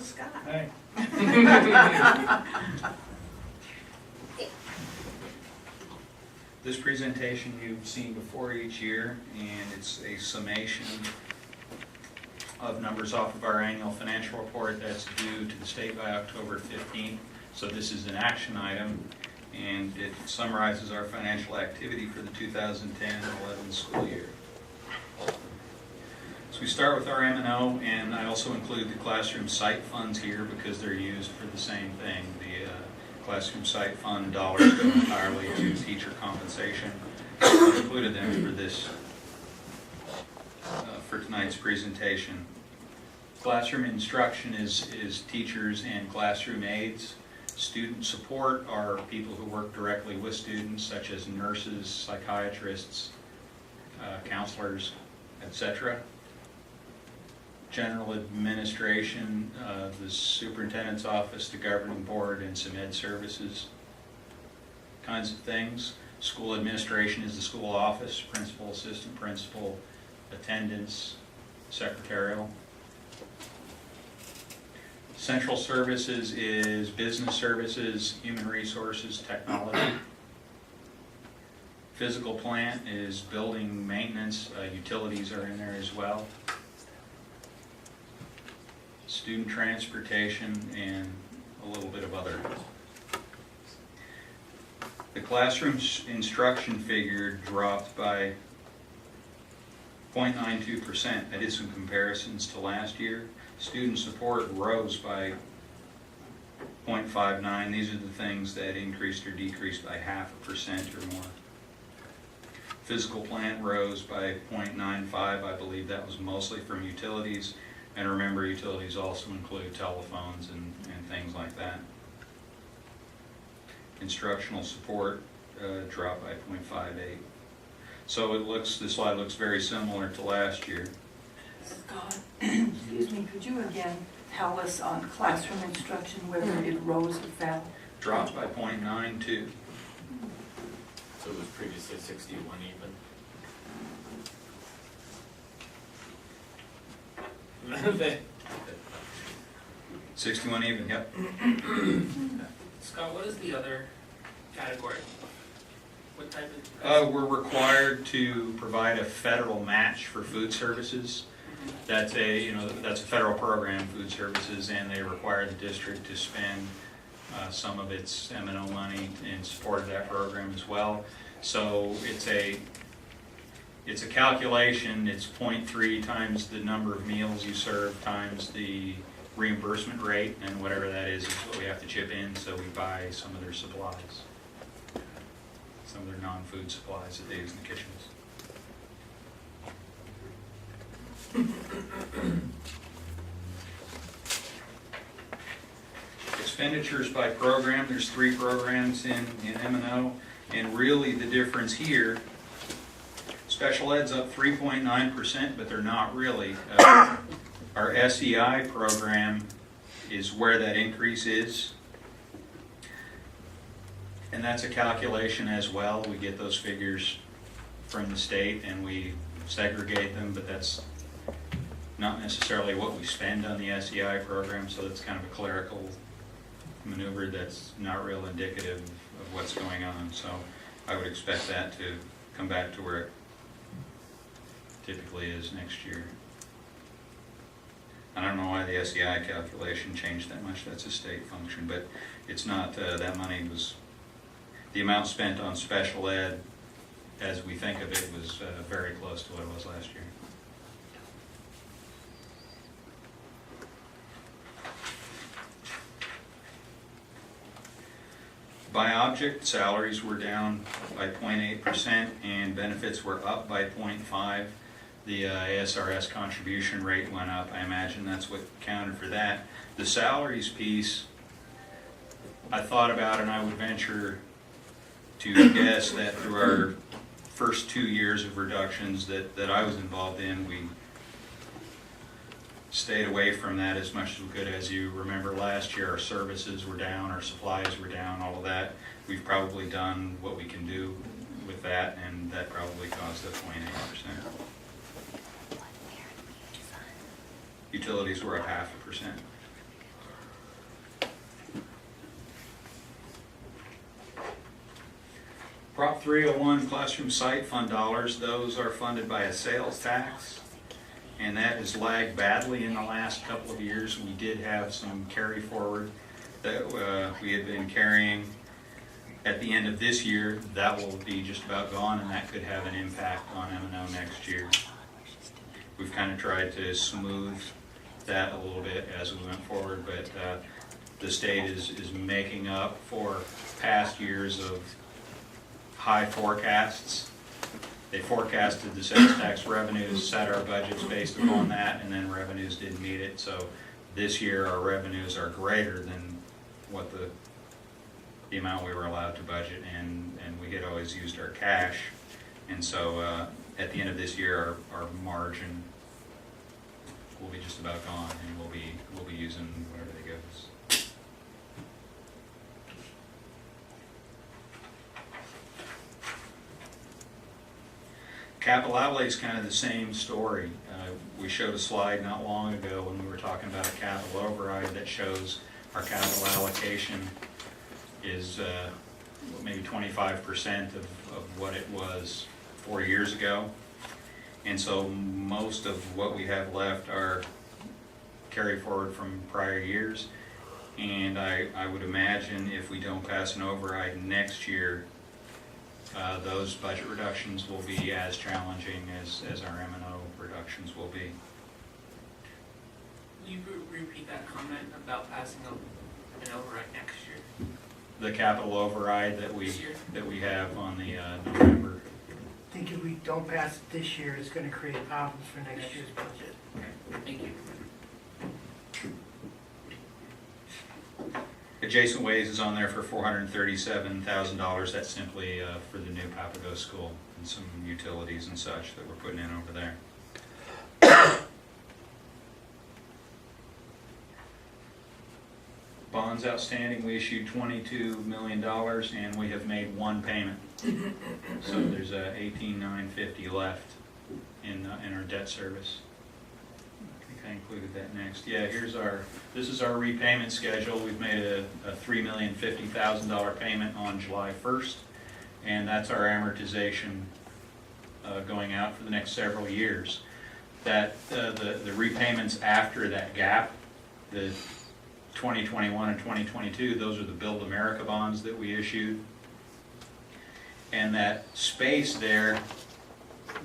Scott. Hey. This presentation you've seen before each year, and it's a summation of numbers off of our annual financial report that's due to the state by October 15th. So this is an action item, and it summarizes our financial activity for the 2010-11 school year. So we start with our M&O, and I also include the classroom site funds here because they're used for the same thing. The classroom site fund dollars go entirely to teacher compensation. I included them for this, for tonight's presentation. Classroom instruction is teachers and classroom aides. Student support are people who work directly with students, such as nurses, psychiatrists, counselors, etc. General administration, the superintendent's office, the governing board, and some ed services kinds of things. School administration is the school office, principal, assistant principal, attendance, secretarial. Central services is business services, human resources, technology. Physical plant is building maintenance, utilities are in there as well. Student transportation, and a little bit of other. The classroom instruction figure dropped by 0.92%. I did some comparisons to last year. Student support rose by 0.59. These are the things that increased or decreased by 0.5% or more. Physical plant rose by 0.95. I believe that was mostly from utilities. And remember, utilities also include telephones and things like that. Instructional support dropped by 0.58. So it looks, this slide looks very similar to last year. Scott, excuse me, could you again tell us on classroom instruction whether it rose or fell? Dropped by 0.92. So it was previously 61 even. 61 even, yep. Scott, what is the other category? What type of? We're required to provide a federal match for food services. That's a, that's a federal program, food services, and they require the district to spend some of its M&O money in support of that program as well. So it's a calculation. It's 0.3 times the number of meals you serve times the reimbursement rate, and whatever that is what we have to chip in, so we buy some of their supplies, some of their non-food supplies that they use in the kitchens. Expenditures by program, there's 3 programs in M&O, and really the difference here, special ed's up 3.9%, but they're not really. Our SEI program is where that increase is, and that's a calculation as well. We get those figures from the state and we segregate them, but that's not necessarily what we spend on the SEI program, so that's kind of a clerical maneuver that's not real indicative of what's going on. So I would expect that to come back to where it typically is next year. I don't know why the SEI calculation changed that much. That's a state function, but it's not, that money was, the amount spent on special ed as we think of it was very close to what it was last year. By object, salaries were down by 0.8% and benefits were up by 0.5%. The ASRS contribution rate went up. I imagine that's what counted for that. The salaries piece, I thought about, and I would venture to guess that through our first 2 years of reductions that I was involved in, we stayed away from that as much as we could. As you remember, last year our services were down, our supplies were down, all of that. We've probably done what we can do with that, and that probably caused the 0.8%. Utilities were up 0.5%. Prop 301 classroom site fund dollars, those are funded by a sales tax, and that has lagged badly in the last couple of years. We did have some carry forward that we had been carrying at the end of this year. That will be just about gone, and that could have an impact on M&O next year. We've kind of tried to smooth that a little bit as we went forward, but the state is making up for past years of high forecasts. They forecasted the sales tax revenues, set our budgets based upon that, and then revenues didn't meet it. So this year our revenues are greater than what the amount we were allowed to budget, and we had always used our cash. And so at the end of this year, our margin will be just about gone, and we'll be using whatever they give us. Capital outlay is kind of the same story. We showed a slide not long ago when we were talking about a capital override that shows our capital allocation is maybe 25% of what it was 4 years ago. And so most of what we have left are carry forward from prior years. And I would imagine if we don't pass an override next year, those budget reductions will be as challenging as our M&O reductions will be. Will you repeat that comment about passing an override next year? The capital override that we This year? have on the November. I think if we don't pass it this year, it's gonna create problems for next year's budget. Okay, thank you. Adjacent ways is on there for $437,000. That's simply for the new Papago school and some utilities and such that we're putting in over there. Bonds outstanding, we issued $22 million and we have made one payment. So there's $18,950 left in our debt service. I think I included that next. Yeah, this is our repayment schedule. We've made a $3,050,000 payment on July 1st, and that's our amortization going out for the next several years. That the repayments after that gap, the 2021 and 2022, those are the Build America bonds that we issued. And that space there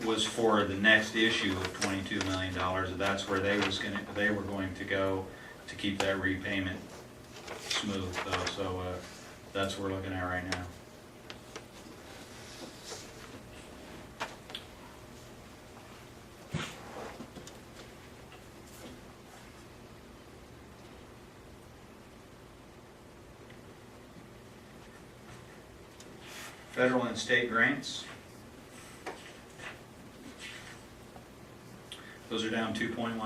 was for the next issue of $22 million. That's where they were going to go to keep that repayment smooth, though. So that's what we're looking at right now. Federal and state grants. Those are down $2.1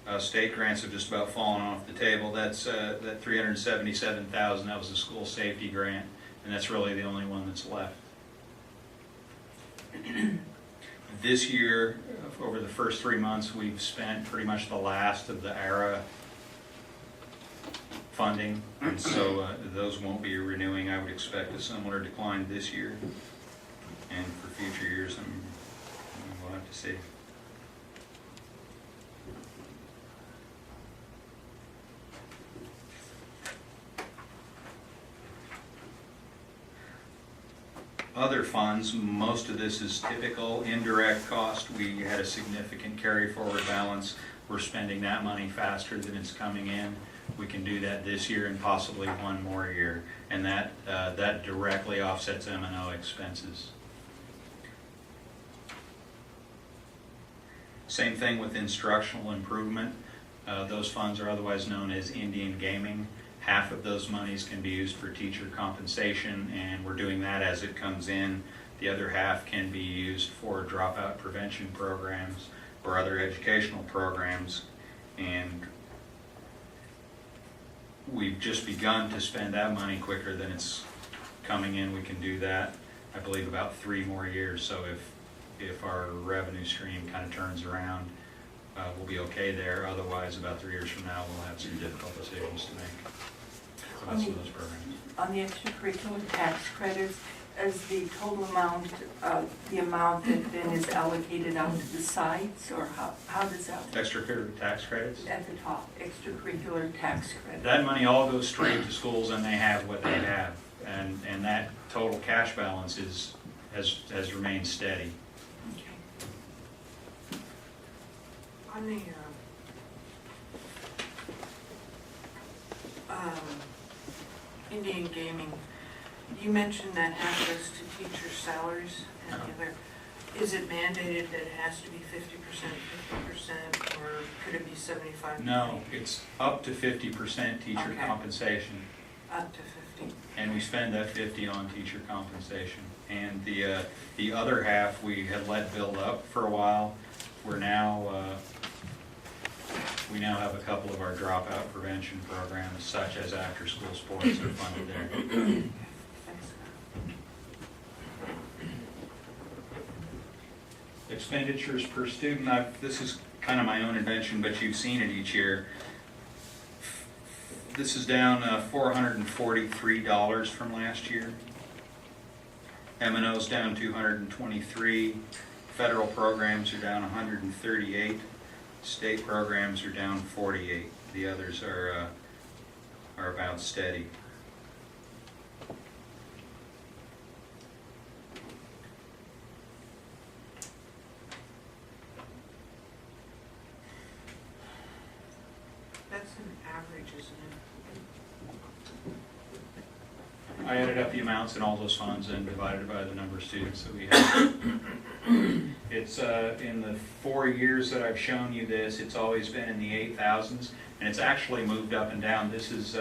million. State grants have just about fallen off the table. That's that $377,000. That was a school safety grant, and that's really the only one that's left. This year, over the first 3 months, we've spent pretty much the last of the ARA funding, and so those won't be renewing. I would expect a similar decline this year, and for future years, we'll have to see. Other funds, most of this is typical indirect cost. We had a significant carry forward balance. We're spending that money faster than it's coming in. We can do that this year and possibly one more year, and that directly offsets M&O expenses. Same thing with instructional improvement. Those funds are otherwise known as Indian gaming. Half of those monies can be used for teacher compensation, and we're doing that as it comes in. The other half can be used for dropout prevention programs or other educational programs, and we've just begun to spend that money quicker than it's coming in. We can do that, I believe, about 3 more years. So if our revenue stream kind of turns around, we'll be okay there. Otherwise, about 3 years from now, we'll have some difficult decisions to make. So that's for those programs. On the extracurricular tax credits, is the total amount, the amount that then is allocated out to the sites, or how does that? Extracurricular tax credits? At the top, extracurricular tax credit. That money all goes straight to schools and they have what they have. And that total cash balance has remained steady. Okay. On the, Indian gaming, you mentioned that half goes to teacher salaries and the other, is it mandated that it has to be 50%, or could it be 75? No, it's up to 50% teacher Okay. compensation. Up to 50. And we spend that 50 on teacher compensation. And the other half we had let build up for a while. We're now, we now have a couple of our dropout prevention programs, such as after-school sports, are funded there. Thanks. Expenditures per student, this is kind of my own invention, but you've seen it each year. This is down $443 from last year. M&O's down 223. Federal programs are down 138. State programs are down 48. The others are about steady. That's an average, isn't it? I added up the amounts in all those funds and divided it by the number of students that we have. It's in the 4 years that I've shown you this, it's always been in the 8,000s, and it's actually moved up and down. This is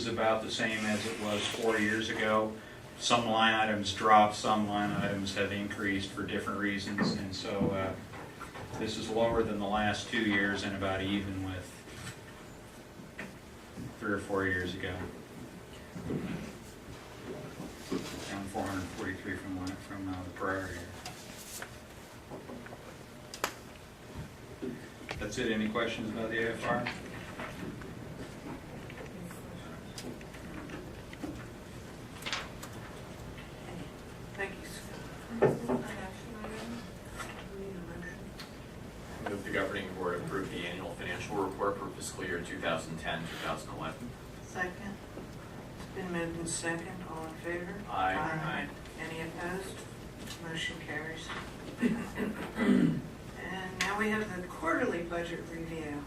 about the same as it was 4 years ago. Some line items dropped, some line items have increased for different reasons, and so this is lower than the last 2 years and about even with 3 or 4 years ago. Down 443 from the prior year. That's it. Any questions about the AFR? Thank you, Scott. Move the governing board approve the annual financial report for fiscal year 2010-2011. Second. It's been moved in second. All in favor? Aye. Any opposed? Motion carries. And now we have the quarterly budget review.